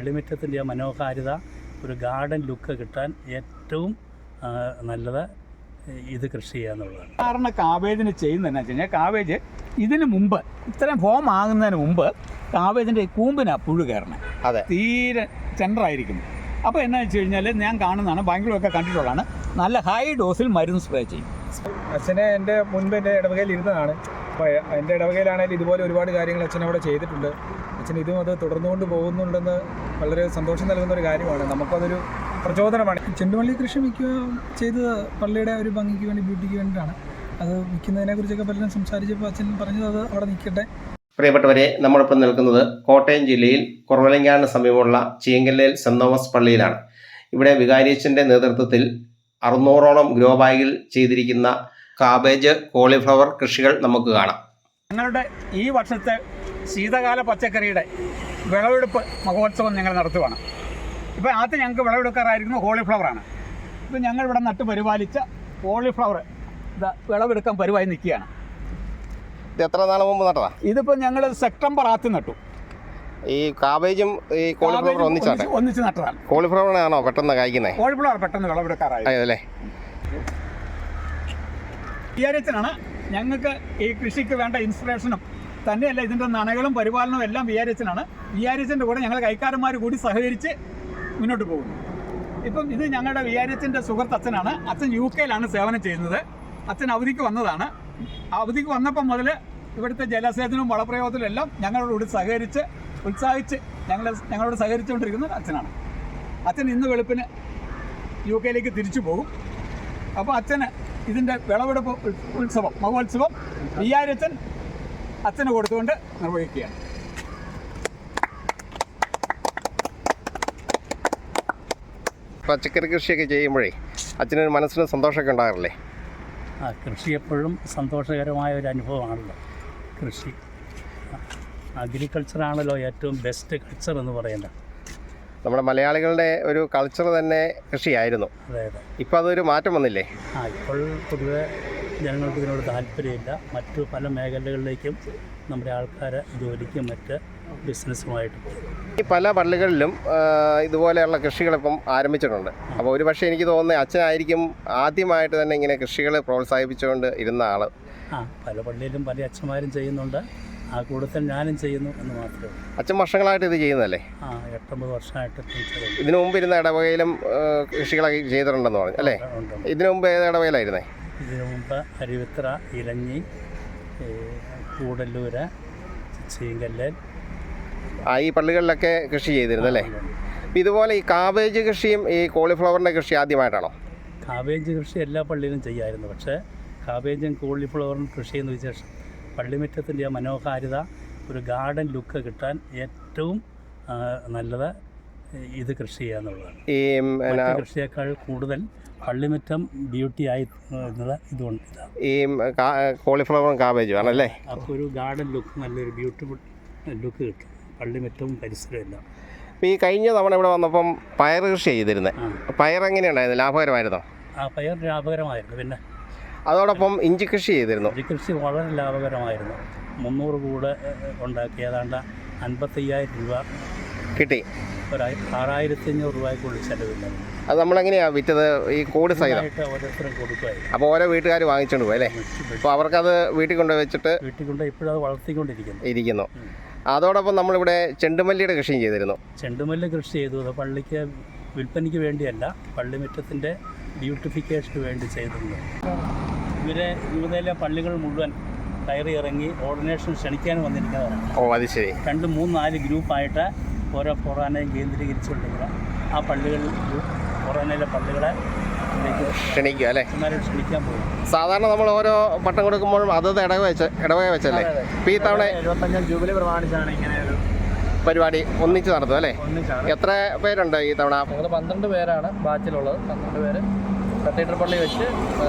പള്ളിമുറ്റത്തിൻ്റെ ആ മനോഹാരിത, ഒരു ഗാർഡൻ ലുക്ക് കിട്ടാൻ ഏറ്റവും നല്ലത് ഇത് കൃഷി ചെയ്യാന്നുള്ളതാണ്. സാധാരണ കാബേജിന് ചെയ്യുന്നതെന്ന് വെച്ച് കഴിഞ്ഞാൽ, കാബേജ് ഇതിന് മുമ്പ് ഇത്രയും ഫോം ആകുന്നതിന് മുമ്പ് കാബേജിൻ്റെ കൂമ്പിനാണ് പുഴു കയറണേ. അതെ, തീരെ സെൻറ്ററായിരിക്കും. അപ്പോൾ എന്നാ വെച്ച് കഴിഞ്ഞാൽ ഞാൻ കാണുന്നതാണ്, ബാംഗ്ലൂരൊക്കെ കണ്ടിട്ടുള്ളതാണ്, നല്ല ഹൈ ഡോസിൽ മരുന്ന് സ്പ്രേ ചെയ്യും. അച്ഛനെ എൻ്റെ മുൻപ് എൻ്റെ ഇടവകയിൽ ഇരുന്നതാണ്. അപ്പോൾ എൻ്റെ ഇടവകയിലാണെങ്കിലും ഇതുപോലെ ഒരുപാട് കാര്യങ്ങൾ അച്ഛൻ അവിടെ ചെയ്തിട്ടുണ്ട്. അച്ഛൻ ഇതും അത് തുടർന്നുകൊണ്ട് പോകുന്നുണ്ടെന്ന് വളരെ സന്തോഷം നൽകുന്ന ഒരു കാര്യമാണ്. നമുക്കതൊരു പ്രചോദനമാണ്. ചെണ്ടുമല്ലി കൃഷി ചെയ്തത് പള്ളിയുടെ ഒരു ഭംഗിക്ക് വേണ്ടി, ബ്യൂട്ടിക്ക് വേണ്ടിയിട്ടാണ്. അത് വിൽക്കുന്നതിനെക്കുറിച്ചൊക്കെ പലരും സംസാരിച്ചപ്പോൾ അച്ഛൻ പറഞ്ഞത് അത് അവിടെ നിൽക്കട്ടെ. പ്രിയപ്പെട്ടവരെ, നമ്മളിപ്പോൾ നിൽക്കുന്നത് കോട്ടയം ജില്ലയിൽ കുറവലങ്ങാടിന് സമീപമുള്ള ചീങ്കല്ലേൽ സെന്റ് തോമസ് പള്ളിയിലാണ്. ഇവിടെ വികാരിയച്ഛൻ്റെ നേതൃത്വത്തിൽ 600ഓളം ഗ്രോ ബാഗിൽ ചെയ്തിരിക്കുന്ന കാബേജ്, കോളിഫ്ലവർ കൃഷികൾ നമുക്ക് കാണാം. ഞങ്ങളുടെ ഈ വർഷത്തെ ശീതകാല പച്ചക്കറിയുടെ വിളവെടുപ്പ് മഹോത്സവം ഞങ്ങൾ നടത്തുവാണ്. ഇപ്പോൾ ആദ്യം ഞങ്ങൾക്ക് വിളവെടുക്കാറായിരിക്കുന്നത് കോളിഫ്ലവറാണ്. ഇപ്പോൾ ഞങ്ങൾ ഇവിടെ നട്ട് പരിപാലിച്ച കോളിഫ്ലവർ വിളവെടുക്കാൻ പരിപാടി നിൽക്കുകയാണ്. ഇത് എത്ര നാൾ മുമ്പ് നട്ടതാ? ഇതിപ്പോൾ ഞങ്ങൾ സെപ്റ്റംബർ ആദ്യം നട്ടു. ഈ കാബേജും ഈ കോളിഫ്ലവർ ഒന്നിച്ച് നട്ടതാണ്. കോളിഫ്ലവറാണോ പെട്ടെന്ന് കായ്ക്കുന്നത്? കോളിഫ്ലവർ പെട്ടെന്ന് വിളവെടുക്കാറായി അല്ലേ? വിചാരിച്ചനാണ് ഞങ്ങൾക്ക് ഈ കൃഷിക്ക് വേണ്ട ഇൻസ്പിറേഷനും തന്നെയല്ല ഇതിൻ്റെ നനകളും പരിപാലനവും എല്ലാം വിചാരിച്ചനാണ്. വിചാരിച്ചൻ്റെ കൂടെ ഞങ്ങൾ കൈക്കാരന്മാർ കൂടി സഹകരിച്ച് മുന്നോട്ട് പോകുന്നു. ഇപ്പം ഇത് ഞങ്ങളുടെ വിചാരിച്ചൻ്റെ സുഹൃത്ത് അച്ഛനാണ്. അച്ഛൻ UK-ലാണ് സേവനം ചെയ്യുന്നത്. അച്ഛൻ അവധിക്ക് വന്നതാണ്. അവധിക്ക് വന്നപ്പം മുതൽ ഇവിടുത്തെ ജലസേചനവും വളപ്രയോഗത്തിലും എല്ലാം ഞങ്ങളോട് സഹകരിച്ച് ഉത്സാഹിച്ച് ഞങ്ങളോട് സഹകരിച്ചുകൊണ്ടിരിക്കുന്നത് അച്ഛനാണ്. അച്ഛൻ ഇന്ന് വെളുപ്പിന് UK-ലേക്ക് തിരിച്ചു പോകും. അപ്പോൾ അച്ഛന് ഇതിൻ്റെ വിളവെടുപ്പ് ഉത്സവം, മഹോത്സവം വിചാരിച്ചൻ അച്ഛന് കൊടുത്തുകൊണ്ട് നിർവഹിക്കുകയാണ്. പച്ചക്കറി കൃഷിയൊക്കെ ചെയ്യുമ്പോഴേ അച്ഛനൊരു മനസ്സിന് സന്തോഷമൊക്കെ ഉണ്ടാകാറില്ലേ? കൃഷി എപ്പോഴും സന്തോഷകരമായ ഒരു അനുഭവമാണല്ലോ. കൃഷി അഗ്രികൾച്ചറാണല്ലോ ഏറ്റവും ബെസ്റ്റ് കൾച്ചർ എന്ന് പറയുന്നത്. നമ്മുടെ മലയാളികളുടെ ഒരു കൾച്ചർ തന്നെ കൃഷിയായിരുന്നു. അതെ അതെ. ഇപ്പോൾ അതൊരു മാറ്റം വന്നില്ലേ? ഇപ്പോൾ പൊതുവെ ജനങ്ങൾക്ക് ഇതിനോട് താല്പര്യമില്ല. മറ്റു പല മേഖലകളിലേക്കും നമ്മുടെ ആൾക്കാർ ജോലിക്കും മറ്റ് ബിസിനസ്സുമായിട്ട് പോകും. ഈ പല പള്ളികളിലും ഇതുപോലെയുള്ള കൃഷികളിപ്പം ആരംഭിച്ചിട്ടുണ്ട്. അപ്പോൾ ഒരു പക്ഷേ എനിക്ക് തോന്നുന്നത് അച്ഛനായിരിക്കും ആദ്യമായിട്ട് തന്നെ ഇങ്ങനെ കൃഷികൾ പ്രോത്സാഹിപ്പിച്ചുകൊണ്ട് ഇരുന്ന ആൾ. പല പള്ളിയിലും പല അച്ഛന്മാരും ചെയ്യുന്നുണ്ട്. ആ കൂട്ടത്തിൽ ഞാനും ചെയ്യുന്നു എന്ന് മാത്രമേ ഉള്ളൂ. അച്ഛൻ വർഷങ്ങളായിട്ട് ഇത് ചെയ്യുന്നതല്ലേ? 8-9 വർഷമായിട്ട്. ഇതിനു മുമ്പ് ഇരുന്ന ഇടവകയിലും കൃഷികളൊക്കെ ചെയ്തിട്ടുണ്ടെന്ന് പറഞ്ഞു അല്ലേ? ഇതിനു മുമ്പ് ഏത് ഇടവകയിലായിരുന്നേ? ഇതിനു മുമ്പ് അരുവിത്ര, ഇലഞ്ഞി, കൂടല്ലൂര്, ചീങ്കല്ലേൽ, ഈ പള്ളികളിലൊക്കെ കൃഷി ചെയ്തിരുന്നു അല്ലേ? ഇതുപോലെ ഈ കാബേജ് കൃഷിയും ഈ കോളിഫ്ലവറിൻ്റെ കൃഷി ആദ്യമായിട്ടാണോ? കാബേജ് കൃഷി എല്ലാ പള്ളിയിലും ചെയ്യാമായിരുന്നു. പക്ഷേ കാബേജും കോളിഫ്ലവറും കൃഷി ചെയ്യുന്ന വിശേഷം പള്ളിമുറ്റത്തിൻ്റെ ആ മനോഹാരിത, ഒരു ഗാർഡൻ ലുക്ക് കിട്ടാൻ ഏറ്റവും നല്ലത് ഇത് കൃഷി ചെയ്യാന്നുള്ളതാണ്. ഈ കൃഷിയേക്കാൾ കൂടുതൽ പള്ളിമുറ്റം ബ്യൂട്ടി ആയി ഇതുകൊണ്ട് ഈ കോളിഫ്ലവറും കാബേജും ആണല്ലേ? അപ്പോൾ ഒരു ഗാർഡൻ ലുക്ക്, നല്ലൊരു ബ്യൂട്ടിഫുൾ ലുക്ക് കിട്ടും പള്ളിമുറ്റവും പരിസരവും എല്ലാം. അപ്പോൾ ഈ കഴിഞ്ഞ തവണ ഇവിടെ വന്നപ്പം പയർ കൃഷി ചെയ്തിരുന്നത്. പയർ എങ്ങനെയുണ്ടായിരുന്നു? ലാഭകരമായിരുന്നോ? പയർ ലാഭകരമായിരുന്നു. പിന്നെ അതോടൊപ്പം ഇഞ്ചി കൃഷി ചെയ്തിരുന്നു. ഇഞ്ചി കൃഷി വളരെ ലാഭകരമായിരുന്നു. 300 കൂട് ഉണ്ടാക്കി ഏതാണ്ട് 55,000 രൂപ കിട്ടി. ഒരു 6,500 രൂപയ്ക്കുള്ളിൽ ചിലവില്ല. അത് നമ്മളെങ്ങനെയാണ് വിറ്റത്? ഈ കൂട് സഹിതം ഓരോരുത്തരും കൊടുക്കുമായിരുന്നു. അപ്പോൾ ഓരോ വീട്ടുകാർ വാങ്ങിച്ചുകൊണ്ട് പോയി അല്ലേ? അപ്പോൾ അവർക്കത് വീട്ടിൽ കൊണ്ട് വെച്ചിട്ട് ഇപ്പോഴും അത് വളർത്തിക്കൊണ്ടിരിക്കുന്നു. അതോടൊപ്പം നമ്മളിവിടെ ചെണ്ടുമല്ലിയുടെ കൃഷിയും ചെയ്തിരുന്നു. ചെണ്ടുമല്ലി കൃഷി ചെയ്തു. അത് പള്ളിക്ക് വിൽപ്പനയ്ക്ക് വേണ്ടിയല്ല, പള്ളിമുറ്റത്തിൻ്റെ ബ്യൂട്ടിഫിക്കേഷന് വേണ്ടി ചെയ്തിട്ടുണ്ട്. ഇവരെ യുവതയിലെ പള്ളികൾ മുഴുവൻ കയറി ഇറങ്ങി ഓർഡിനേഷൻ ക്ഷണിക്കാൻ വന്നിരിക്കുന്നവരാണ്. അത് ശരി. 2, 3, 4 ഗ്രൂപ്പായിട്ട് ഓരോ ഫൊറാനയും കേന്ദ്രീകരിച്ചുകൊണ്ടിരിക്കുക. ആ പള്ളികളിൽ ഫൊറാനയിലെ പള്ളികളെ ക്ഷണിക്കുക അല്ലേ? ക്ഷണിക്കാൻ പോകും. സാധാരണ നമ്മൾ ഓരോ പട്ടം കൊടുക്കുമ്പോഴും അതത് ഇടവക വെച്ചല്ലേ? ഇപ്പോൾ ഈ തവണ 75 ജൂബിലി പ്രമാണിച്ചാണ് ഇങ്ങനെ ഒരു പരിപാടി ഒന്നിച്ച് നടത്തും അല്ലേ? എത്ര പേരുണ്ട് ഈ തവണ? 12 പേരാണ് ബാച്ചിലുള്ളത്. 12 പേര് കത്തീഡ്രൽ പള്ളി വെച്ച്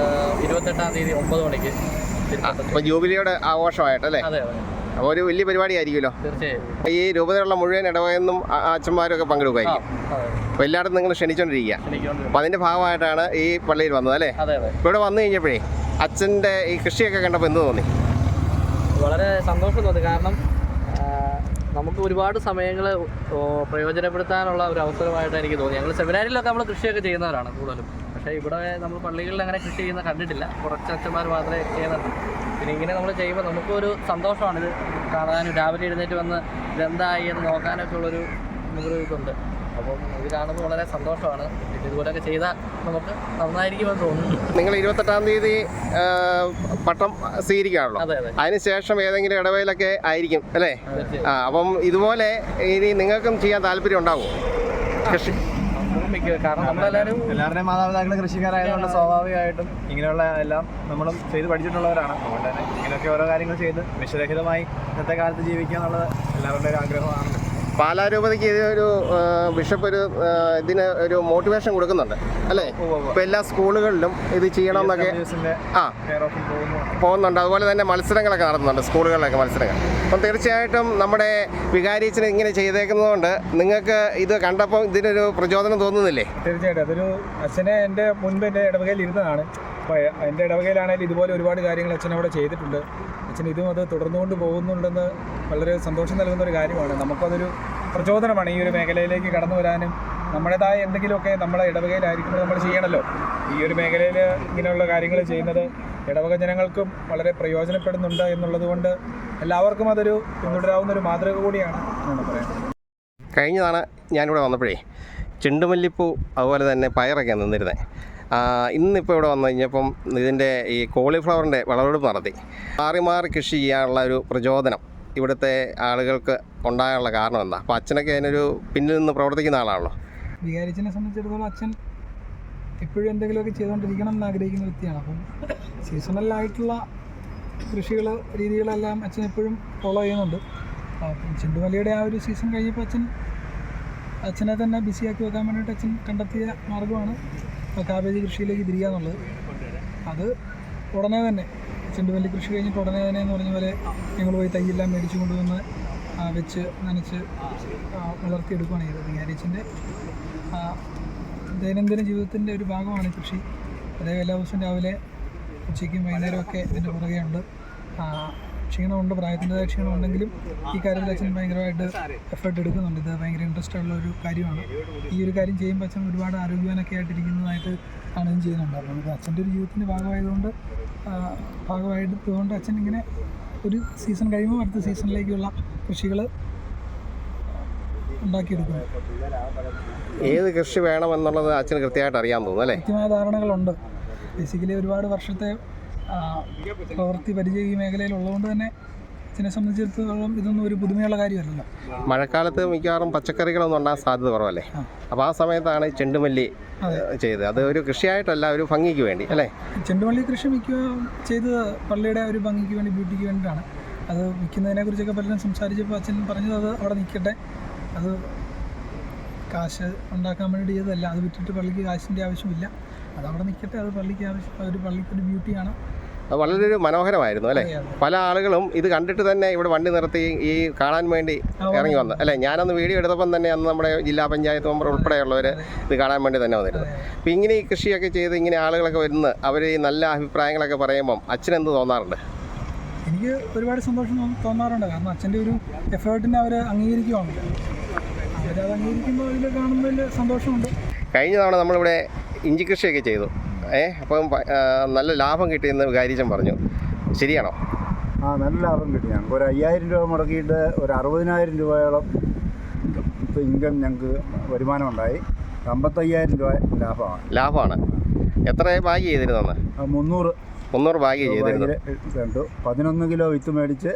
28-ാം തീയതി 9 മണിക്ക്. അപ്പോൾ ജൂബിലിയുടെ ആഘോഷമായിട്ടല്ലേ? അതെ. അപ്പോൾ ഒരു വലിയ പരിപാടി ആയിരിക്കുമല്ലോ. തീർച്ചയായും. ഈ രൂപതയുള്ള മുഴുവൻ ഇടവകയെന്നും അച്ഛന്മാരൊക്കെ പങ്കെടുക്കുമായിരിക്കും. അപ്പോൾ എല്ലായിടത്തും നിങ്ങൾ ക്ഷണിച്ചുകൊണ്ടിരിക്കുക. അപ്പോൾ അതിൻ്റെ ഭാഗമായിട്ടാണ് ഈ പള്ളിയിൽ വന്നത് അല്ലേ? അതെ. ഇവിടെ വന്നു കഴിഞ്ഞപ്പോഴേ അച്ഛൻ്റെ ഈ കൃഷിയൊക്കെ കണ്ടപ്പോൾ എന്ത് തോന്നി? വളരെ സന്തോഷം തോന്നി. കാരണം നമുക്ക് ഒരുപാട് സമയങ്ങൾ പ്രയോജനപ്പെടുത്താനുള്ള ഒരു അവസരമായിട്ട് എനിക്ക് തോന്നി. ഞങ്ങൾ സെമിനാരിലൊക്കെ നമ്മൾ കൃഷിയൊക്കെ ചെയ്യുന്നവരാണ് കൂടുതലും. പക്ഷേ ഇവിടെ നമ്മൾ പള്ളികളിൽ അങ്ങനെ കൃഷി ചെയ്യുന്ന കണ്ടിട്ടില്ല. കുറച്ച് അച്ഛന്മാർ മാത്രമേ ചെയ്യുന്നുള്ളൂ. പിന്നെ ഇങ്ങനെ നമ്മൾ ചെയ്യുമ്പോൾ നമുക്കൊരു സന്തോഷമാണ് ഇത് കാണാനും, രാവിലെ എഴുന്നേറ്റ് വന്ന് ഇതെന്തായി എന്ന് നോക്കാനൊക്കെ ഉള്ളൊരു നമുക്കൊരു ഇതുണ്ട്. അപ്പം ഇത് കാണുമ്പോൾ വളരെ സന്തോഷമാണ്. പിന്നെ ഇതുപോലെയൊക്കെ ചെയ്താൽ നമുക്ക് നന്നായിരിക്കുമെന്ന് തോന്നുന്നു. നിങ്ങൾ 28-ാം തീയതി പട്ടം സ്വീകരിക്കുകയാണല്ലോ. അതെ അതെ, അതിനുശേഷം ഏതെങ്കിലും ഇടവേളൊക്കെ ആയിരിക്കും അല്ലേ? അപ്പം ഇതുപോലെ ഇനി നിങ്ങൾക്കും ചെയ്യാൻ താല്പര്യം ഉണ്ടാവുമോ കൃഷി? കാരണം നമ്മളെല്ലാവരും എല്ലാവരുടെയും മാതാപിതാക്കൾ കൃഷിക്കാരായതുകൊണ്ട് സ്വാഭാവികമായിട്ടും ഇങ്ങനെയുള്ള എല്ലാം നമ്മളും ചെയ്ത് പഠിച്ചിട്ടുള്ളവരാണ്. അതുകൊണ്ട് തന്നെ ഇങ്ങനെയൊക്കെ ഓരോ കാര്യങ്ങൾ ചെയ്ത് വിഷരഹിതമായി ഇന്നത്തെ കാലത്ത് ജീവിക്കുക എന്നുള്ളത് എല്ലാവരുടെയും ഒരു ആഗ്രഹമാണ്. പാലാരൂപതയ്ക്ക് ഒരു ബിഷപ്പ് ഇതിന് ഒരു മോട്ടിവേഷൻ കൊടുക്കുന്നുണ്ട് അല്ലേ? ഇപ്പം എല്ലാ സ്കൂളുകളിലും ഇത് ചെയ്യണമെന്നൊക്കെ പോകുന്നുണ്ട്. അതുപോലെ തന്നെ മത്സരങ്ങളൊക്കെ നടത്തുന്നുണ്ട്, സ്കൂളുകളിലൊക്കെ മത്സരങ്ങൾ. അപ്പം തീർച്ചയായിട്ടും നമ്മുടെ വികാരിയച്ഛന് ഇങ്ങനെ ചെയ്തേക്കുന്നതുകൊണ്ട് നിങ്ങൾക്ക് ഇത് കണ്ടപ്പോൾ ഇതിനൊരു പ്രചോദനം തോന്നുന്നില്ലേ? തീർച്ചയായിട്ടും അതൊരു അച്ഛനെ എൻ്റെ മുൻപ് എൻ്റെ ഇടവകയിൽ ഇരുന്നതാണ്. അപ്പോൾ എൻ്റെ ഇടവകയിലാണെങ്കിലും ഇതുപോലെ ഒരുപാട് കാര്യങ്ങൾ അച്ഛൻ അവിടെ ചെയ്തിട്ടുണ്ട്. അച്ഛൻ ഇതും അത് തുടർന്നുകൊണ്ട് പോകുന്നുണ്ടെന്ന് വളരെ സന്തോഷം നൽകുന്ന ഒരു കാര്യമാണ്. നമുക്കതൊരു പ്രചോദനമാണ് ഈ ഒരു മേഖലയിലേക്ക് കടന്നു വരാനും. നമ്മുടേതായ എന്തെങ്കിലുമൊക്കെ നമ്മളെ ഇടവകയിലായിരിക്കുമ്പോൾ നമ്മൾ ചെയ്യണമല്ലോ. ഈ ഒരു മേഖലയിൽ ഇങ്ങനെയുള്ള കാര്യങ്ങൾ ചെയ്യുന്നത് ഇടവക ജനങ്ങൾക്കും വളരെ പ്രയോജനപ്പെടുന്നുണ്ട് എന്നുള്ളത് കൊണ്ട് എല്ലാവർക്കും അതൊരു പിന്തുടരാവുന്ന ഒരു മാതൃക കൂടിയാണ് എന്നാണ് പറയുന്നത്. കഴിഞ്ഞതാണ് ഞാനിവിടെ വന്നപ്പോഴേ ചെണ്ടുമല്ലിപ്പൂ അതുപോലെ തന്നെ പയറൊക്കെ നിന്നിരുന്നത്. ഇന്നിപ്പോൾ ഇവിടെ വന്നു കഴിഞ്ഞപ്പം ഇതിൻ്റെ ഈ കോളിഫ്ലവറിൻ്റെ വിളവെടുപ്പ് നടത്തി. മാറി മാറി കൃഷി ചെയ്യാനുള്ള ഒരു പ്രചോദനം ഇവിടുത്തെ ആളുകൾക്ക് ഉണ്ടാകാനുള്ള കാരണം എന്താ? അപ്പോൾ അച്ഛനൊക്കെ അതിനൊരു പിന്നിൽ നിന്ന് പ്രവർത്തിക്കുന്ന ആളാണല്ലോ. വികാരിച്ചനെ സംബന്ധിച്ചിടത്തോളം അച്ഛൻ എപ്പോഴും എന്തെങ്കിലുമൊക്കെ ചെയ്തുകൊണ്ടിരിക്കണം എന്ന് ആഗ്രഹിക്കുന്ന വ്യക്തിയാണ്. അപ്പം സീസണലായിട്ടുള്ള രീതികളെല്ലാം അച്ഛൻ എപ്പോഴും ഫോളോ ചെയ്യുന്നുണ്ട്. അപ്പം ചെണ്ടുമല്ലിയുടെ ആ ഒരു സീസൺ കഴിഞ്ഞപ്പോൾ അച്ഛനെ തന്നെ ബിസിയാക്കി വെക്കാൻ വേണ്ടിയിട്ട് അച്ഛൻ കണ്ടെത്തിയ മാർഗ്ഗമാണ് കാബേജ് കൃഷിയിലേക്ക് തിരിയുക എന്നുള്ളത്. അത് ഉടനെ തന്നെ ചെണ്ടുമല്ലി കൃഷി കഴിഞ്ഞിട്ട് ഉടനെ തന്നെ എന്ന് പറഞ്ഞ പോലെ ഞങ്ങൾ പോയി തൈയെല്ലാം മേടിച്ചു കൊണ്ടുവന്ന് വെച്ച് നനച്ച് വളർത്തിയെടുക്കുകയാണ് ചെയ്തത്. വികാരിയച്ഛൻ്റെ ദൈനംദിന ജീവിതത്തിൻ്റെ ഒരു ഭാഗമാണ് കൃഷി. അദ്ദേഹം എല്ലാ ദിവസവും രാവിലെ ഉച്ചയ്ക്കും വൈകുന്നേരമൊക്കെ ഇതിൻ്റെ പുറകെയുണ്ട്. ക്ഷീണമുണ്ട്, പ്രായത്തിൻ്റെതായ ക്ഷീണമുണ്ടെങ്കിലും ഈ കാര്യത്തിൽ അച്ഛൻ ഭയങ്കരമായിട്ട് എഫേർട്ട് എടുക്കുന്നുണ്ട്. ഇത് ഭയങ്കര ഇൻട്രസ്റ്റ് ഉള്ള ഒരു കാര്യമാണ്. ഈ ഒരു കാര്യം ചെയ്യുമ്പോൾ അച്ഛൻ ഒരുപാട് ആരോഗ്യവാനൊക്കെ ആയിട്ടിരിക്കുന്നതായിട്ട് കാണുകയും ചെയ്യുന്നുണ്ട്. അപ്പം ഇത് അച്ഛൻ്റെ ഒരു ജീവിതത്തിൻ്റെ ഭാഗമായതുകൊണ്ട് അച്ഛൻ ഇങ്ങനെ ഒരു സീസൺ കഴിയുമ്പോൾ അടുത്ത സീസണിലേക്കുള്ള കൃഷികൾ ഉണ്ടാക്കിയെടുക്കുന്നു. ഏത് കൃഷി വേണമെന്നുള്ളത് അച്ഛന് കൃത്യമായിട്ട് അറിയാൻ തോന്നുന്നു അല്ലേ? കൃത്യമായ ധാരണകളുണ്ട്. ബേസിക്കലി ഒരുപാട് വർഷത്തെ പ്രവൃത്തി പരിചയം ഈ മേഖലയിൽ ഉള്ളതുകൊണ്ട് തന്നെ അച്ഛനെ സംബന്ധിച്ചിടത്തോളം ഇതൊന്നും ഒരു പുതുമയുള്ള കാര്യമല്ലല്ലോ. മഴക്കാലത്ത് മിക്കവാറും പച്ചക്കറികളൊന്നും ഉണ്ടാകാൻ സാധ്യത കുറവല്ലേ? അപ്പോൾ ആ സമയത്താണ് ചെണ്ടുമല്ലി ചെയ്തത്. അത് ഒരു കൃഷിയായിട്ടല്ല, ഒരു ഭംഗിക്ക് വേണ്ടി അല്ലേ? ചെണ്ടുമല്ലി കൃഷി ചെയ്തത് പള്ളിയുടെ ഒരു ഭംഗിക്ക് വേണ്ടി, ബ്യൂട്ടിക്ക് വേണ്ടിയിട്ടാണ്. അത് വിൽക്കുന്നതിനെക്കുറിച്ചൊക്കെ പലരും സംസാരിച്ചപ്പോൾ അച്ഛൻ പറഞ്ഞത് അത് അവിടെ നിൽക്കട്ടെ, അത് കാശ് ഉണ്ടാക്കാൻ വേണ്ടി ചെയ്തതല്ല, അത് വിറ്റിട്ട് പള്ളിക്ക് കാശിൻ്റെ ആവശ്യമില്ല, അതവിടെ നിൽക്കട്ടെ, അത് പള്ളിക്കൊരു ബ്യൂട്ടിയാണ്. അത് വളരെ മനോഹരമായിരുന്നു അല്ലേ? പല ആളുകളും ഇത് കണ്ടിട്ട് തന്നെ ഇവിടെ വണ്ടി നിർത്തി ഈ കാണാൻ വേണ്ടി ഇറങ്ങി വന്നു അല്ലേ? ഞാനന്ന് വീഡിയോ എടുത്തപ്പം തന്നെ അന്ന് നമ്മുടെ ജില്ലാ പഞ്ചായത്ത് മെമ്പർ ഉൾപ്പെടെയുള്ളവർ ഇത് കാണാൻ വേണ്ടി തന്നെ വന്നിരുന്നു. അപ്പോൾ ഇങ്ങനെ ഈ കൃഷിയൊക്കെ ചെയ്ത് ഇങ്ങനെ ആളുകളൊക്കെ വരുന്ന അവർ ഈ നല്ല അഭിപ്രായങ്ങളൊക്കെ പറയുമ്പം അച്ഛനെന്ത് തോന്നാറുണ്ട്? എനിക്ക് ഒരുപാട് സന്തോഷം തോന്നാറുണ്ട്. കാരണം അച്ഛൻ്റെ ഒരു എഫേർട്ടിനെ അവർ അംഗീകരിക്കുവാണല്ലോ. അവരത് അംഗീകരിക്കുമ്പോൾ അതിൽ കാണുന്നതിൽ സന്തോഷമുണ്ട്. കഴിഞ്ഞ തവണ നമ്മളിവിടെ ഇഞ്ചി കൃഷിയൊക്കെ ചെയ്തു. അപ്പം നല്ല ലാഭം കിട്ടിയെന്ന് വികാരിച്ചൻ പറഞ്ഞു, ശരിയാണോ? നല്ല ലാഭം കിട്ടി. ഞങ്ങൾക്ക് ഒരു 5000 രൂപ മുടക്കിയിട്ട് ഒരു 60,000 രൂപയോളം ഇൻകം ഞങ്ങൾക്ക് വരുമാനമുണ്ടായി. 55,000 രൂപ ലാഭമാണ്. എത്ര ബാഗ് ചെയ്തിരുന്നെന്ന്? 300 ബാഗ് ചെയ്തിരുന്നു. 11 കിലോ വിത്ത് മേടിച്ച്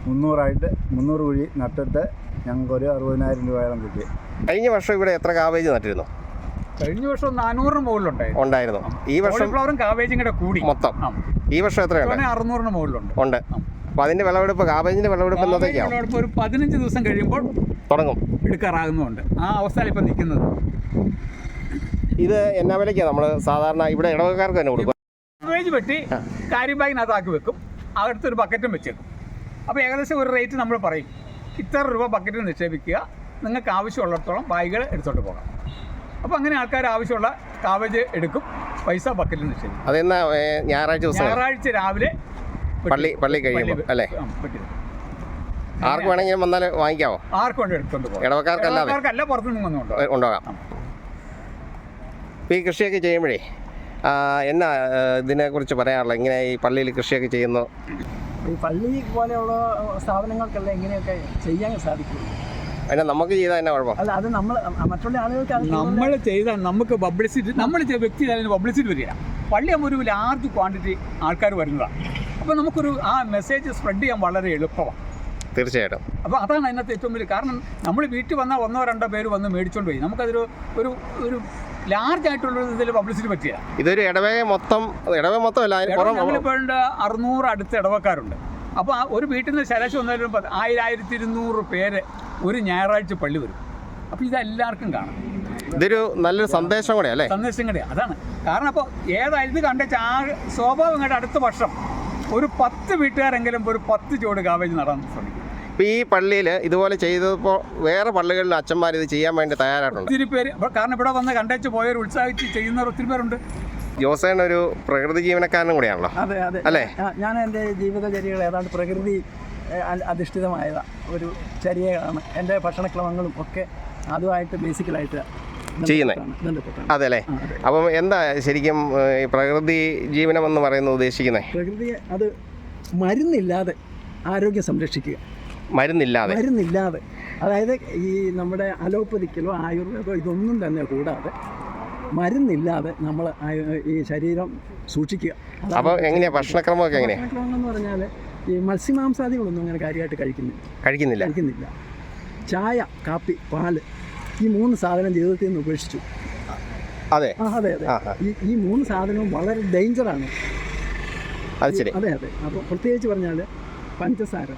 300 കുഴി നട്ടിട്ട് ഞങ്ങൾക്കൊരു 60,000 രൂപയോളം കിട്ടി. കഴിഞ്ഞ വർഷം ഇവിടെ എത്ര കാബേജ് നട്ടിരുന്നു? കഴിഞ്ഞ വർഷം 400 മുകളിലുണ്ടായിരുന്നു. ഈ വർഷം കാബേജും കൂടെ കൂടി മൊത്തം ഈ വർഷം എത്രയുണ്ട്? 600 മുകളിലുണ്ട്. ഉണ്ട്. അപ്പോൾ അതിൻ്റെ വിളവെടുപ്പ്, കാബേജിൻ്റെ വിളവെടുപ്പ് എന്നതൊക്കെയാണ് ഒരു 15 ദിവസം കഴിയുമ്പോൾ തുടങ്ങും, എടുക്കാറാകുന്നുണ്ട്. ആ അവസ്ഥയിൽ ഇപ്പം നിൽക്കുന്നത്. ഇത് എന്നാ വിലയ്ക്കാണ് നമ്മൾ സാധാരണ ഇവിടെ ഇടവക്കാർക്ക് തന്നെ കൊടുക്കും? കാബേജ് വെട്ടി കാരി ബാഗിനകത്താക്കി വെക്കും, അടുത്തൊരു ബക്കറ്റും വെച്ചേക്കും. അപ്പോൾ ഏകദേശം ഒരു റേറ്റ് നമ്മൾ പറയും, ഇത്ര രൂപ ബക്കറ്റിൽ നിക്ഷേപിക്കുക, നിങ്ങൾക്ക് ആവശ്യമുള്ളിടത്തോളം ബാഗുകൾ എടുത്തോട്ട് പോകാം. അപ്പോൾ അങ്ങനെ ആൾക്കാർ ആവശ്യമുള്ള കാബേജ് എടുക്കും, പൈസ ബക്കറ്റിൽ നിക്ഷേപിക്കും. അതെന്നാ ഞായറാഴ്ച രാവിലെ പള്ളി കഴിയുമ്പോൾ അല്ലേ? ആർക്ക് വേണമെങ്കിലും വന്നാൽ വാങ്ങിക്കാവോ? ആർക്കും വേണ്ടി എടുത്തുകൊണ്ട് പോകും. ഇടവക്കാർക്കല്ലാതെ ഇടവക്കാർക്കല്ല, പുറത്തുനിന്ന് വന്നുകൊണ്ടോ ഉണ്ടാകാം. ഇപ്പോൾ ഈ കൃഷിയൊക്കെ ചെയ്യുമ്പോഴേ എന്നാ ഇതിനെക്കുറിച്ച് പറയാനുള്ളത്? ഇങ്ങനെ ഈ പള്ളിയിൽ കൃഷിയൊക്കെ ചെയ്യുന്നു, ഈ പള്ളി പോലെയുള്ള സ്ഥാപനങ്ങൾക്കെല്ലാം ഇങ്ങനെയൊക്കെ ചെയ്യാൻ സാധിക്കും. അതിനെ നമുക്ക് ചെയ്താൽ തന്നെ കുഴപ്പം? അല്ല, അത് നമ്മൾ മറ്റുള്ള ആളുകൾക്ക് നമ്മൾ ചെയ്താൽ നമുക്ക് പബ്ലിസിറ്റി, നമ്മൾ വ്യക്തി അതിന് പബ്ലിസിറ്റി വരിക. പള്ളിയാകുമ്പോൾ ഒരു ലാർജ് ക്വാണ്ടിറ്റി ആൾക്കാർ വരുന്നതാണ്. അപ്പോൾ നമുക്കൊരു ആ മെസ്സേജ് സ്പ്രെഡ് ചെയ്യാൻ വളരെ എളുപ്പമാണ്. തീർച്ചയായിട്ടും. അപ്പോൾ അതാണ് അതിനകത്ത് ഏറ്റവും വലിയ കാരണം. നമ്മൾ വീട്ടിൽ വന്നാൽ 1-2 പേര് വന്ന് മേടിച്ചുകൊണ്ട് പോയി നമുക്കതൊരു ഒരു ഒരു ലാർജ് ആയിട്ടുള്ള ഇതിൽ പബ്ലിസിറ്റി പറ്റിയ. ഇതൊരു ഇടവക മൊത്തം അല്ല, ഞങ്ങളിപ്പോൾ 600 അടുത്ത ഇടവക്കാരുണ്ട്. അപ്പോൾ ആ ഒരു വീട്ടിൽ നിന്ന് ശരാശരി വന്നാലും 1000-1200 പേര് ഒരു ഞായറാഴ്ച പള്ളി വരും. അപ്പോൾ ഇതെല്ലാവർക്കും കാണാം. ഇതൊരു നല്ലൊരു സന്ദേശം കൂടെ അല്ലേ? സന്ദേശം കൂടെ അതാണ് കാരണം. അപ്പോൾ ഏതായത് കണ്ടേച്ച് ആ സ്വാഭാവികമായിട്ട് അടുത്ത വർഷം ഒരു 10 വീട്ടുകാരെങ്കിലും ഒരു 10 ചോട് കാവേജ് നടാൻ ശ്രമിക്കും. ഇപ്പോൾ ഈ പള്ളിയിൽ ഇതുപോലെ ചെയ്തപ്പോൾ വേറെ പള്ളികളിൽ അച്ഛന്മാർ ഇത് ചെയ്യാൻ വേണ്ടി തയ്യാറായിട്ടുണ്ട് ഒത്തിരി പേര്. കാരണം ഇവിടെ വന്ന് കണ്ടേച്ച് പോയവർ ഉത്സാഹിച്ച് ചെയ്യുന്നവർ ഒത്തിരി പേരുണ്ട്. ജോസേൻ ഒരു പ്രകൃതി ജീവനക്കാരനും കൂടിയാണല്ലോ. അതെ അതെ അല്ലേ? ഞാൻ എൻ്റെ ജീവിതചര്യകൾ ഏതാണ്ട് പ്രകൃതി അധിഷ്ഠിതമായ ഒരു ചര്യകളാണ്. എൻ്റെ ഭക്ഷണക്രമങ്ങളും ഒക്കെ അതുമായിട്ട് ബേസിക്കലായിട്ട് ചെയ്യുന്നത്. അതെ അല്ലേ? അപ്പം എന്താ ശരിക്കും ഈ പ്രകൃതി ജീവനം എന്ന് പറയുന്നത് ഉദ്ദേശിക്കുന്നത്? പ്രകൃതിയെ അത് മരുന്നില്ലാതെ ആരോഗ്യം സംരക്ഷിക്കുക. മരുന്നില്ലാതെ അതായത് ഈ നമ്മുടെ അലോപ്പതിക്കലോ ആയുർവേദമോ ഇതൊന്നും തന്നെ കൂടാതെ മരുന്നില്ലാതെ നമ്മൾ ഈ ശരീരം സൂക്ഷിക്കുക. അപ്പോൾ എങ്ങനെയാണ് ഭക്ഷണക്രമമൊക്കെ? എങ്ങനെയാണ് ഭക്ഷണക്രമം എന്ന് പറഞ്ഞാൽ ഈ മത്സ്യമാംസാദികളൊന്നും അങ്ങനെ കാര്യമായിട്ട് കഴിക്കുന്നില്ല. ചായ, കാപ്പി, പാല്, ഈ 3 സാധനം ജീവിതത്തിൽ നിന്ന് ഉപേക്ഷിച്ചു. അതെ. ഈ 3 സാധനവും വളരെ ഡേഞ്ചറാണ്. അത് ശരി. അതെ. അപ്പോൾ പ്രത്യേകിച്ച് പറഞ്ഞാൽ പഞ്ചസാര,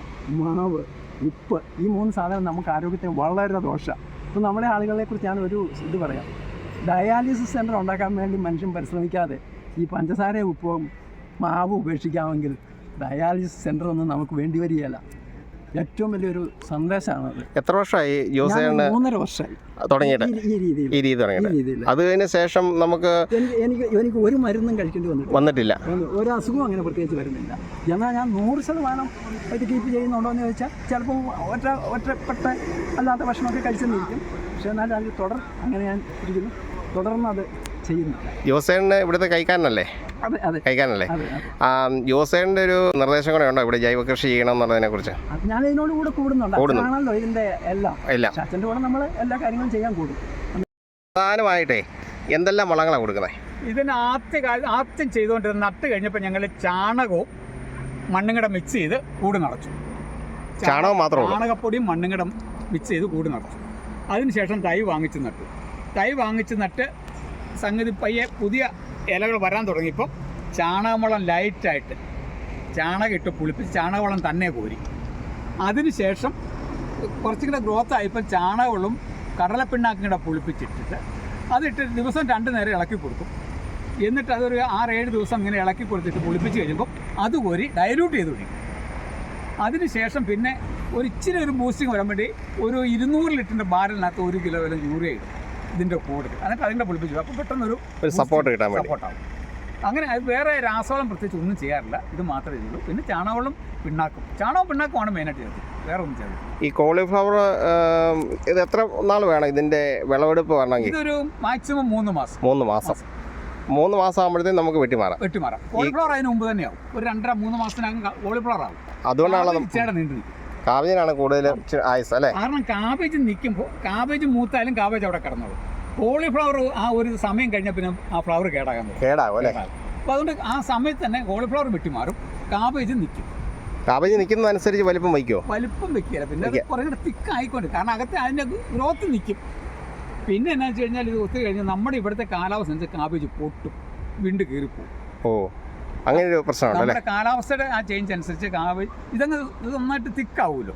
മാവ്, ഉപ്പ്, ഈ 3 സാധനം നമുക്ക് ആരോഗ്യത്തിന് വളരെ ദോഷമാണ്. അപ്പോൾ നമ്മുടെ ആളുകളെക്കുറിച്ച് ഞാൻ ഒരു ഇത് പറയാം. ഡയാലിസിസ് സെൻ്റർ ഉണ്ടാക്കാൻ വേണ്ടി മനുഷ്യൻ പരിശ്രമിക്കാതെ ഈ പഞ്ചസാരയും ഉപ്പും മാവും ഉപേക്ഷിക്കാമെങ്കിൽ ഡയാലിസിസ് സെൻ്റർ ഒന്നും നമുക്ക് വേണ്ടി വരികയില്ല. ഏറ്റവും വലിയൊരു സന്ദേശമാണത്. എത്ര വർഷമായി ജോസേണ്? 3.5 വർഷമായി തുടങ്ങിയിട്ട് ഈ രീതി തുടങ്ങിയിട്ട്. അതിന് ശേഷം നമുക്ക് എനിക്ക് ഒരു മരുന്നും കഴിക്കേണ്ടി വന്നിട്ടില്ല. ഒരു അസുഖവും അങ്ങനെ പ്രത്യേകിച്ച് വരുന്നില്ല. എന്നാൽ ഞാൻ 100% ഇത് കീപ്പ് ചെയ്യുന്നുണ്ടോ എന്ന് ചോദിച്ചാൽ ചിലപ്പോൾ ഒറ്റപ്പെട്ട അല്ലാത്ത ഭക്ഷണമൊക്കെ കഴിച്ചെന്നിരിക്കും. പക്ഷേ എന്നാലും അതിൽ അങ്ങനെ ഞാൻ ഇരിക്കുന്നു, തുടർന്ന് അത് ചെയ്യുന്നില്ല. ജോസേണിന് ഇവിടുത്തെ കഴിക്കാനല്ലേ? കഴിക്കാനല്ലേ? ജോസേണിൻ്റെ ഒരു നിർദ്ദേശം കൂടെ ഉണ്ടോ ഇവിടെ ജൈവ കൃഷി ചെയ്യണം എന്നുള്ളതിനെ കുറിച്ച്? ഞാൻ ഇതിനോട് കൂടെ കൂടുന്നുണ്ടല്ലോ ഇതിൻ്റെ എല്ലാം. അച്ഛൻ്റെ കൂടെ നമ്മൾ എല്ലാ കാര്യങ്ങളും ചെയ്യാൻ കൂടും. പ്രധാനമായിട്ടേ എന്തെല്ലാം വളങ്ങളാണ് കൊടുക്കുന്നത്? ഇതിന് ആദ്യം ചെയ്തുകൊണ്ടിരുന്ന നട്ട് കഴിഞ്ഞപ്പോൾ ഞങ്ങൾ ചാണകവും മണ്ണും കൂടെ മിക്സ് ചെയ്ത് കൂട് നിറച്ചു. ചാണകം മാത്രമേ? ചാണകപ്പൊടിയും മണ്ണും കൂടെ മിക്സ് ചെയ്ത് കൂട് നിറച്ചു. അതിനുശേഷം തൈ വാങ്ങിച്ച് നട്ട് സംഗതി പയ്യെ പുതിയ ഇലകൾ വരാൻ തുടങ്ങിയപ്പോൾ ചാണകവളം ലൈറ്റായിട്ട് ചാണകം ഇട്ട് പുളിപ്പിച്ച് ചാണകവളം തന്നെ കോരി. അതിനുശേഷം കുറച്ചും കൂടെ ഗ്രോത്ത് ആയപ്പോൾ ചാണകവെള്ളം കടലപ്പിണ്ണാക്കും കൂടെ പുളിപ്പിച്ചിട്ടിട്ട് അതിട്ട് ദിവസം 2 നേരം ഇളക്കി കൊടുക്കും. എന്നിട്ട് അതൊരു 6-7 ദിവസം ഇങ്ങനെ ഇളക്കി കൊടുത്തിട്ട് പുളിപ്പിച്ച് കഴിയുമ്പോൾ അത് കോരി ഡൈല്യൂട്ട് ചെയ്ത് കുടിക്കും. അതിനുശേഷം പിന്നെ ഇച്ചിരി ഒരു ബൂസ്റ്റിങ് വരാൻ വേണ്ടി ഒരു 200 ലിറ്ററിൻ്റെ ബാരലിനകത്ത് 1 കിലോ യൂറിയ ഇടും ഇതിൻ്റെ കൂടെ. എന്നിട്ട് അതിൻ്റെ പുളിപ്പിച്ചു. അപ്പോൾ പെട്ടെന്നൊരു സപ്പോർട്ടാവും. അങ്ങനെ അത് വേറെ രാസവളം പ്രത്യേകിച്ച് ഒന്നും ചെയ്യാറില്ല. ഇത് മാത്രമേ ചെയ്യുള്ളൂ. പിന്നെ ചാണകവെള്ളം പിണ്ണാക്കുമാണ് മെയിനായിട്ട് ചേർത്ത്, വേറെ ഒന്നും ചെയ്തത്. ഈ കോളിഫ്ലവർ ഇത് എത്ര നാൾ വേണം ഇതിൻ്റെ വിളവെടുപ്പ് വരണമെങ്കിൽ? ഇതൊരു മാക്സിമം 3 മാസം. 3 മാസം ആകുമ്പോഴത്തേക്കും നമുക്ക് വെട്ടിമാറാം. കോളിഫ്ലവർ അതിന് മുമ്പ് തന്നെയാവും. ഒരു 2.5-3 മാസത്തിനകം കോളിഫ്ലവർ ആവും. അതുകൊണ്ടാണ് നീണ്ടു നിൽക്കും. കാബേജിനാണ് കൂടുതൽ ആയുസ് അല്ലേ? കാരണം കാബേജ് നിൽക്കുമ്പോൾ കാബേജ് മൂത്താലും കാബേജ് അവിടെ കിടന്നോളൂ. കോളിഫ്ലവർ ആ ഒരു സമയം കഴിഞ്ഞാൽ പിന്നെ ആ ഫ്ലവർ കേടാകും അല്ലേ? അപ്പോൾ അതുകൊണ്ട് ആ സമയത്ത് തന്നെ കോളിഫ്ലവർ വെട്ടിമാറും, കാബേജ് നിൽക്കും. കാബേജ് നിൽക്കുന്നതനുസരിച്ച് വലിപ്പം വെക്കില്ല. പിന്നെ കുറേ കൂടെ തിക്കായിക്കൊണ്ട് കാരണം അകത്ത് അതിൻ്റെ ഗ്രോത്ത് നിൽക്കും. പിന്നെ എന്നാ വെച്ച് കഴിഞ്ഞാൽ ഇത് ഒത്തിരി കഴിഞ്ഞാൽ നമ്മുടെ ഇവിടുത്തെ കാലാവസ്ഥ കാബേജ് പൊട്ടും, വിണ്ട് കീറിപ്പോവും. അങ്ങനെ ഒരു പ്രശ്നമാണ്. നമ്മുടെ കാലാവസ്ഥയുടെ ആ ചേഞ്ച് അനുസരിച്ച് കാബേജ് ഇത് നന്നായിട്ട് തിക്കാവുമല്ലോ.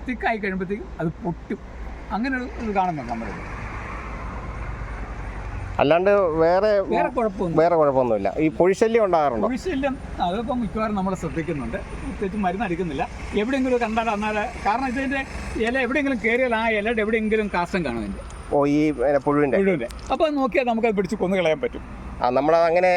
തിക്കായി കഴിയുമ്പോഴത്തേക്കും അത് പൊട്ടും. അങ്ങനെ ഒരു ഇത് കാണുന്നുണ്ട് നമ്മുടെ. അല്ലാണ്ട് വേറെ കുഴപ്പമൊന്നുമില്ല. ഈ പൊഴിശല്യം ഉണ്ടാകാറുണ്ടോ? പൊഴിശല്യം അതിപ്പം മിക്കവാറും നമ്മൾ ശ്രദ്ധിക്കുന്നുണ്ട്. പ്രത്യേകിച്ച് മരുന്നടിക്കുന്നില്ല. എവിടെയെങ്കിലും കണ്ടാൽ കാരണം ഇതിൻ്റെ ഇല എവിടെയെങ്കിലും കയറിയാൽ ആ ഇലയുടെ എവിടെയെങ്കിലും കാഷ്ടം കാണുന്നുണ്ട്. ഈ പുഴുവിൻ്റെ. അപ്പോൾ അത് നോക്കിയാൽ നമുക്കത് പിടിച്ച് കൊന്നു കളയാൻ പറ്റും. നമ്മളത് അങ്ങനെ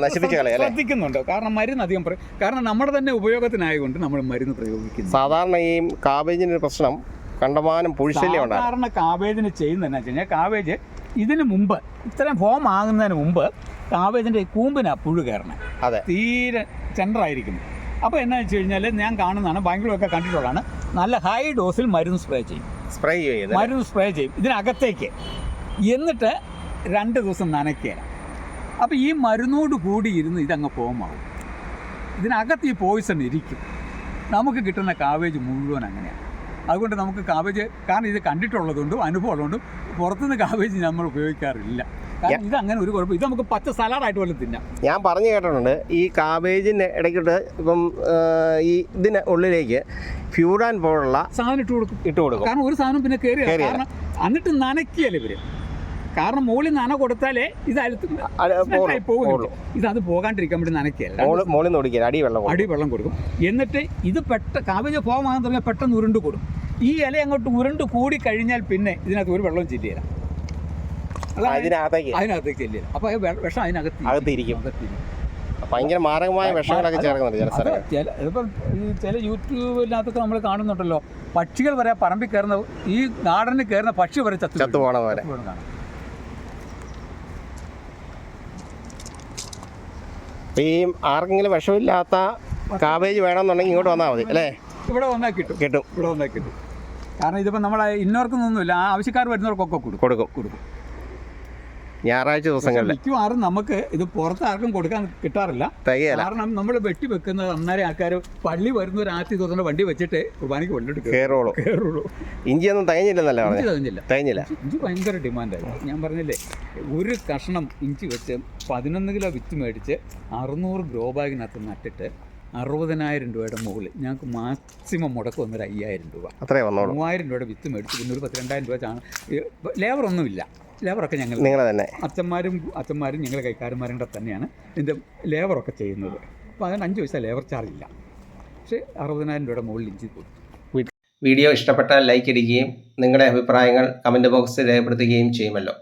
നശിപ്പിച്ച് കളയല്ലേ? ശ്രദ്ധിക്കുന്നുണ്ട്. കാരണം മരുന്ന് അധികം കാരണം നമ്മുടെ തന്നെ ഉപയോഗത്തിനായതുകൊണ്ട് നമ്മൾ മരുന്ന് പ്രയോഗിക്കുന്നു. സാധാരണ ഈ കാബേജിൻ്റെ പ്രശ്നം കണ്ടമാനം പുഴുശല്യം ഉണ്ടാകും. സാധാരണ കാബേജിന് ചെയ്യുന്നതെന്ന് വെച്ച് കഴിഞ്ഞാൽ കാബേജ് ഇതിന് മുമ്പ് ഇത്രയും ഫോം ആകുന്നതിന് മുമ്പ് കാബേജിൻ്റെ കൂമ്പിനാണ് പുഴു കയറണേ. അതെ, തീരെ സെൻറ്ററായിരിക്കുന്നു. അപ്പോൾ എന്നാ വെച്ച് കഴിഞ്ഞാൽ ഞാൻ കാണുന്നതാണ്, ബാംഗ്ലൂരൊക്കെ കണ്ടിട്ടുള്ളതാണ്, നല്ല ഹൈ ഡോസിൽ മരുന്ന് സ്പ്രേ ചെയ്യും. മരുന്ന് സ്പ്രേ ചെയ്യും ഇതിനകത്തേക്ക്. എന്നിട്ട് 2 ദിവസം നനയ്ക്കുക. അപ്പോൾ ഈ മരുന്നോട് കൂടി ഇരുന്ന് ഇതങ്ങ് ഫോമാവും. ഇതിനകത്ത് ഈ പോയിസൺ ഇരിക്കും. നമുക്ക് കിട്ടുന്ന കാബേജ് മുഴുവൻ അങ്ങനെയാണ്. അതുകൊണ്ട് നമുക്ക് കാബേജ്, കാരണം ഇത് കണ്ടിട്ടുള്ളതുകൊണ്ടും അനുഭവം ഉള്ളതുകൊണ്ടും പുറത്തുനിന്ന് കാബേജ് നമ്മൾ ഉപയോഗിക്കാറില്ല. കാരണം ഇതങ്ങനെ ഒരു കുഴപ്പം. ഇത് നമുക്ക് പച്ച സലാഡായിട്ട് പോലും തിന്നാം. ഞാൻ പറഞ്ഞു കേട്ടിട്ടുണ്ട് ഈ കാബേജിൻ്റെ ഇടയ്ക്കിട്ട് ഇപ്പം ഈ ഇതിന് ഉള്ളിലേക്ക് ഫ്യൂറാൻ പോലുള്ള സാധനം ഇട്ട് കൊടുക്കും. കാരണം ഒരു സാധനം പിന്നെ കയറി, കാരണം എന്നിട്ട് നനയ്ക്കുകയല്ലേ ഇവർ. കാരണം മുകളിൽ നന കൊടുത്താലേ ഇത് പോകുള്ളൂ. ഇത് പോകാണ്ടിരിക്കാൻ വേണ്ടി നനയ്ക്കുകയല്ല, അടി വെള്ളം കൊടുക്കും. എന്നിട്ട് ഇത് കാബേജ് ഫോമാകാൻ തുടങ്ങിയാൽ പെട്ടെന്ന് ഉരുണ്ട് കൊടുക്കും. ഈ ഇല അങ്ങോട്ട് ഉരുണ്ട് കൂടി കഴിഞ്ഞാൽ പിന്നെ ഇതിനകത്ത് ഒരു വെള്ളം ചെല്ലിയില്ല, അതിനകത്തേക്ക് ചെല്ലിയില്ല. അപ്പോൾ വിഷം അതിനകത്തിരിക്കും. ഭയങ്കര മാരകമായ വിഷങ്ങളൊക്കെ ചേർക്കുന്നുണ്ട് ചില സ്ഥലങ്ങൾ. ഇപ്പം ചില യൂട്യൂബിനകത്തൊക്കെ നമ്മൾ കാണുന്നുണ്ടല്ലോ, പക്ഷികൾ വരെ പറമ്പിൽ കയറുന്ന, ഈ ഗാർഡനിൽ കയറുന്ന പക്ഷി വരെ ചത്തു പോണ പോലെ കാണാം. ഈ ആർക്കെങ്കിലും വിഷമില്ലാത്ത കാബേജ് വേണമെന്നുണ്ടെങ്കിൽ ഇങ്ങോട്ട് വന്നാൽ മതി അല്ലേ? ഇവിടെ വന്നാൽ കിട്ടും. ഇവിടെ വന്നാൽ കിട്ടും. കാരണം ഇതിപ്പോൾ നമ്മൾ ഇന്നവർക്കൊന്നുമില്ല, ആവശ്യക്കാർ വരുന്നവർക്കൊക്കെ കൊടുക്കും. ഞായറാഴ്ച ദിവസങ്ങളിൽ മിക്കവാറും നമുക്ക് ഇത് പുറത്ത് ആർക്കും കൊടുക്കാൻ കിട്ടാറില്ല. കാരണം നമ്മൾ വെട്ടി വെക്കുന്നത് അന്നേരം ആൾക്കാർ പള്ളി വരുന്ന ഒരു ആദ്യ ദിവസം വണ്ടി വെച്ചിട്ട് കുർബാനയ്ക്ക് കൊണ്ടിട്ട് കയറുള്ളൂ. ഇഞ്ചിയൊന്നും തേഞ്ഞില്ലെന്നല്ലേ? തേഞ്ഞില്ല. ഇഞ്ചി ഭയങ്കര ഡിമാൻഡായിരുന്നു. ഞാൻ പറഞ്ഞില്ലേ, ഒരു കഷ്ണം ഇഞ്ചി വെച്ച് 11 കിലോ വിത്ത് മേടിച്ച് 600 ഗ്രോ ബാഗിനകത്ത് നട്ടിട്ട് 60,000 രൂപയുടെ മുകളിൽ ഞങ്ങൾക്ക് മാക്സിമം മുടക്കം വന്നൊരു 5,000 രൂപ. 3,000 രൂപയുടെ വിത്ത് മേടിച്ച് പിന്നെ ഒരു 12,000 രൂപ ലേബറൊന്നുമില്ല. ലേബറൊക്കെ നിങ്ങൾ തന്നെ, അച്ഛന്മാരും ഞങ്ങൾ കൈക്കാരന്മാരും കൂടെ തന്നെയാണ് ഇതിൻ്റെ ലേബറൊക്കെ ചെയ്യുന്നത്. അപ്പോൾ അതിന് 5 പൈസ ലേബർ ചാർജ് ഇല്ല. പക്ഷേ 60,000 രൂപയുടെ മുകളിൽ ഇഞ്ചി കൊടുത്തു. വീഡിയോ ഇഷ്ടപ്പെട്ടാൽ ലൈക്ക് അടിക്കുകയും നിങ്ങളുടെ അഭിപ്രായങ്ങൾ കമൻറ്റ് ബോക്സിൽ രേഖപ്പെടുത്തുകയും ചെയ്യുമല്ലോ.